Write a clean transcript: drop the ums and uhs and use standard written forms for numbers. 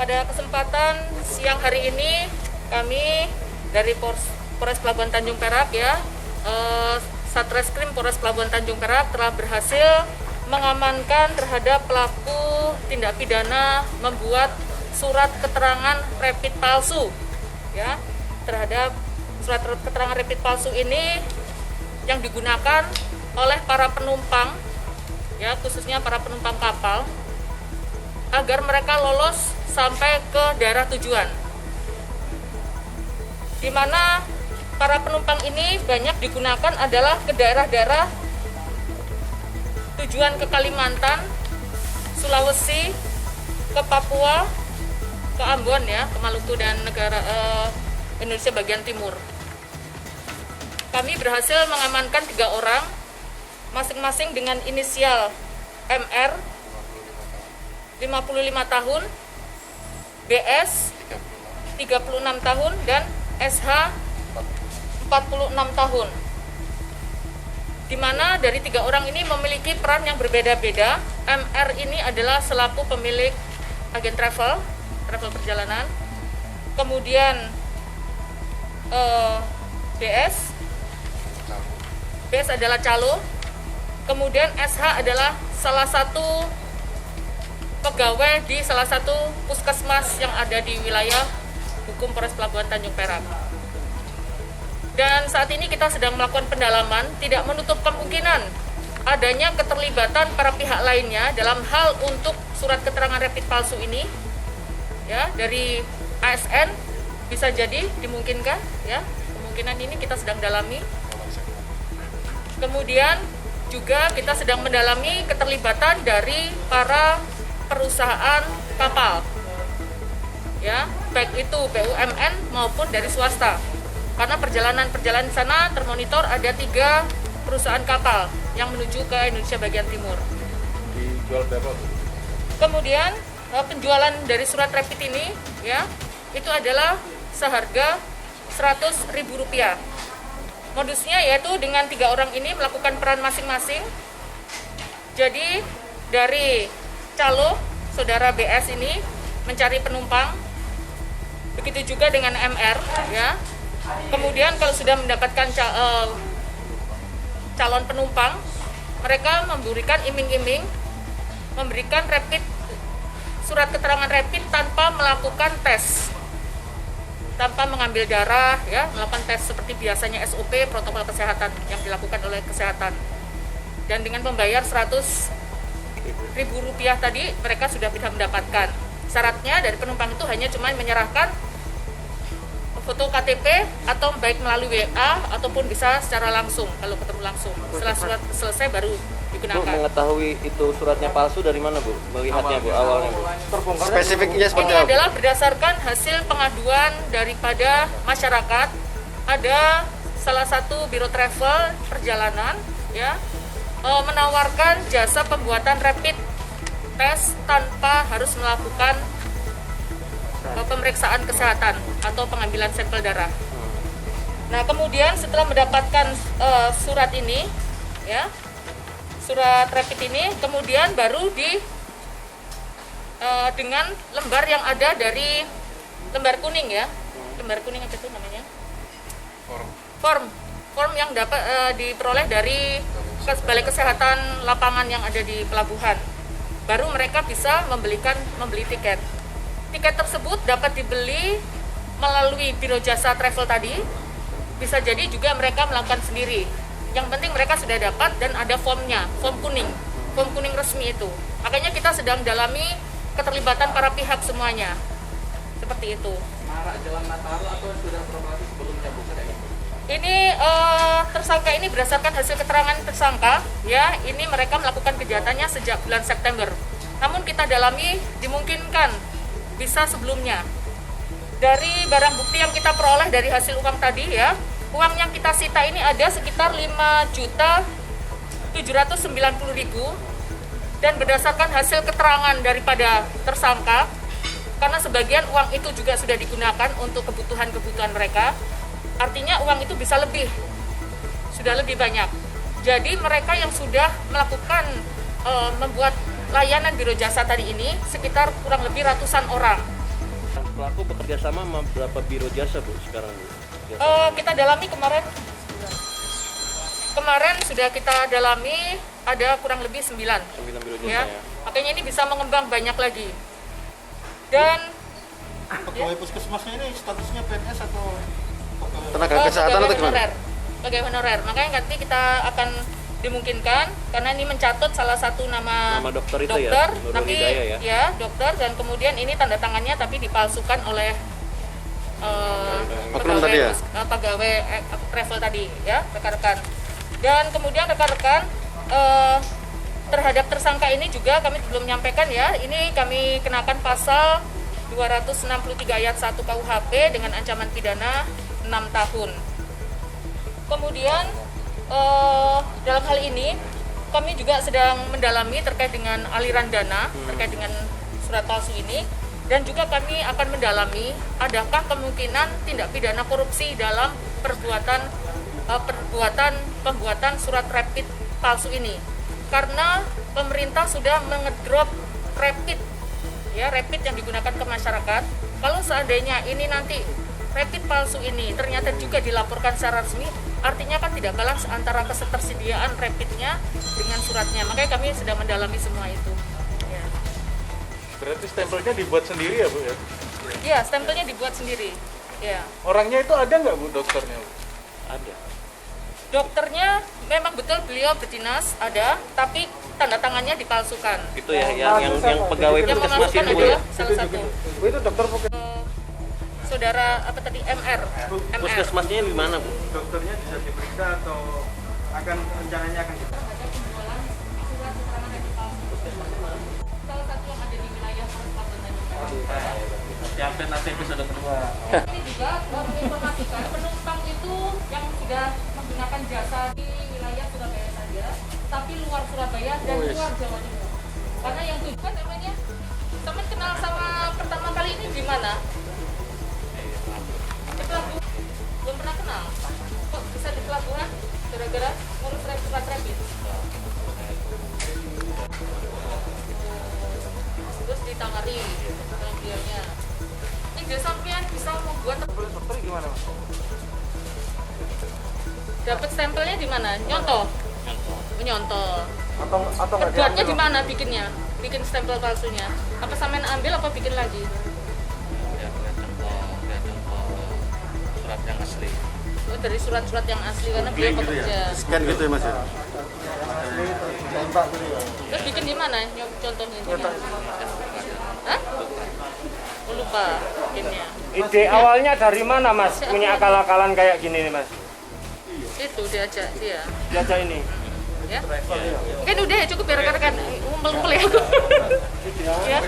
Pada kesempatan siang hari ini kami dari Polres Pelabuhan Tanjung Perak Satreskrim Polres Pelabuhan Tanjung Perak telah berhasil mengamankan terhadap pelaku tindak pidana membuat surat keterangan rapid palsu. Terhadap surat keterangan rapid palsu ini yang digunakan oleh para penumpang, khususnya para penumpang kapal, agar mereka lolos sampai ke daerah tujuan, di mana para penumpang ini banyak digunakan adalah ke daerah-daerah tujuan ke Kalimantan, Sulawesi, ke Papua, ke Ambon, ke Maluku dan negara Indonesia bagian timur. Kami berhasil mengamankan 3 orang, masing-masing dengan inisial MR 55 tahun, BS 36 tahun, dan SH 46 tahun. Di mana dari 3 orang ini memiliki peran yang berbeda-beda. MR ini adalah selaku pemilik agen travel perjalanan. Kemudian BS adalah calo. Kemudian SH adalah salah satu pegawai di salah satu puskesmas yang ada di wilayah hukum Polres Pelabuhan Tanjung Perak. Dan saat ini kita sedang melakukan pendalaman, tidak menutup kemungkinan adanya keterlibatan para pihak lainnya dalam hal untuk surat keterangan rapid palsu ini. Dari ASN bisa jadi dimungkinkan, kemungkinan ini kita sedang dalami. Kemudian juga kita sedang mendalami keterlibatan dari para perusahaan kapal, baik itu BUMN maupun dari swasta. Karena perjalanan di sana termonitor ada 3 perusahaan kapal yang menuju ke Indonesia bagian timur. Dijual berapa? Kemudian penjualan dari surat rapid ini, itu adalah seharga Rp100.000. Modusnya yaitu dengan 3 orang ini melakukan peran masing-masing. Jadi dari calo saudara BS ini mencari penumpang, begitu juga dengan MR, Kemudian kalau sudah mendapatkan calon penumpang, mereka memberikan iming-iming, memberikan surat keterangan rapid tanpa melakukan tes, tanpa mengambil darah, melakukan tes seperti biasanya SOP protokol kesehatan yang dilakukan oleh kesehatan. Dan dengan membayar Rp100.000 tadi, mereka sudah bisa mendapatkan. Syaratnya dari penumpang itu hanya cuma menyerahkan foto KTP atau baik melalui WA ataupun bisa secara langsung kalau ketemu langsung. Setelah surat selesai baru digunakan. Bu, mengetahui itu suratnya palsu dari mana, Bu? Melihatnya, Bu, awalnya, Bu? Spesifiknya seperti Ini apa? adalah berdasarkan hasil pengaduan daripada masyarakat. Ada salah satu biro travel perjalanan, menawarkan jasa pembuatan rapid test tanpa harus melakukan pemeriksaan kesehatan atau pengambilan sampel darah. Nah, kemudian setelah mendapatkan surat ini, surat rapid ini, kemudian baru dengan lembar yang ada dari lembar kuning, lembar kuning apa itu namanya? Form yang dapat diperoleh dari Balai Kesehatan Lapangan yang ada di pelabuhan. Baru mereka bisa membeli tiket. Tiket tersebut dapat dibeli melalui biro jasa travel tadi, bisa jadi juga mereka melakukan sendiri. Yang penting mereka sudah dapat dan ada formnya, form kuning resmi itu. Makanya kita sedang dalami keterlibatan para pihak semuanya, seperti itu. Marak jelang Nataru atau sudah beroperasi sebelumnya, Bu? Ini tersangka ini berdasarkan hasil keterangan tersangka, ini mereka melakukan kejahatannya sejak bulan September. Namun kita dalami dimungkinkan bisa sebelumnya. Dari barang bukti yang kita peroleh dari hasil uang tadi, uang yang kita sita ini ada sekitar 5.790.000, dan berdasarkan hasil keterangan daripada tersangka, karena sebagian uang itu juga sudah digunakan untuk kebutuhan mereka, artinya uang itu bisa sudah lebih banyak. Jadi mereka yang sudah melakukan membuat layanan biro jasa tadi ini sekitar kurang lebih ratusan orang. pelaku bekerja sama sama berapa biro jasa Bu sekarang Bu? Kita dalami kemarin. Kemarin sudah kita dalami ada kurang lebih 9. 9 biro jasa Ya. ya. Makanya ini bisa mengembang banyak lagi. Dan Pegawai puskesmasnya ini statusnya PNS atau pegawai? Tenaga kesehatan atau gimana? Pegawai honorer. Makanya nanti kita akan dimungkinkan karena ini mencatut salah satu nama Nama dokter itu ya, dokter, Nurul tapi Hidayah ya? dokter, dan kemudian ini tanda tangannya tapi dipalsukan oleh Oknum tadi ya? pegawai travel tadi ya, rekan-rekan. Dan kemudian rekan-rekan terhadap tersangka ini juga kami belum menyampaikan ya, ini kami kenakan pasal 263 ayat 1 KUHP dengan ancaman pidana 6 tahun. Kemudian dalam hal ini kami juga sedang mendalami terkait dengan aliran dana terkait dengan surat palsu ini, dan juga kami akan mendalami adakah kemungkinan tindak pidana korupsi dalam pembuatan surat rapid palsu ini, karena pemerintah sudah mengedrop rapid yang digunakan ke masyarakat. Kalau seandainya ini nanti rapid palsu ini ternyata juga dilaporkan secara resmi, artinya kan tidak balance antara ketersediaan rapidnya dengan suratnya. Makanya kami sedang mendalami semua itu. Ya. Berarti stempelnya dibuat sendiri ya Bu ya? Ya, stempelnya dibuat sendiri. Ya. Orangnya itu ada nggak Bu dokternya Bu? Ada. Dokternya memang betul beliau berdinas ada, tapi tanda tangannya dipalsukan. Itu ya yang pegawai Yang puskesmas memalsukan itu Bu ya? adalah salah satu. Itu dokter bukan? Saudara apa tadi MR. Puskesmasnya di mana Bu? Dokternya bisa diperiksa atau akan rencananya akan kita? Salah satu yang ada di wilayah Kabupaten Tanjung. Siapin nanti episode kedua. Ini juga menginformasikan penumpang itu yang sudah menggunakan jasa di wilayah Surabaya saja, tapi luar Surabaya dan luar Jawa Timur. Karena yang tujuan namanya, teman kenal sama pertama kali ini di mana? Di pelabuhan. Belum pernah kenal. Kok bisa di pelabuhan? Gara-gara ngurus surat rapid. Terus ditawari sama beliaunya. Ide sampean bisa membuat Dokter gimana Mas? dapat stempelnya di mana? Nyontoh. Menyontoh. Atau nggak Terbuatnya di mana bikinnya? Bikin stempel palsunya. Apa sampean ambil apa bikin lagi? Ya, lihat contoh surat yang asli. Oh, dari surat-surat yang asli karena beliau pekerja. Scan gitu ya Mas ya? Terus bikin di mana? Contohnya. Hah? Oh, lupa bikinnya. Ide awalnya dari mana Mas punya akal-akalan kayak gini nih Mas? Itu diajak dia. Jajah ini. Ya. Mungkin udah ya cukup ya rekan-rekan. Ngumpul-ngumpul ya. Ya.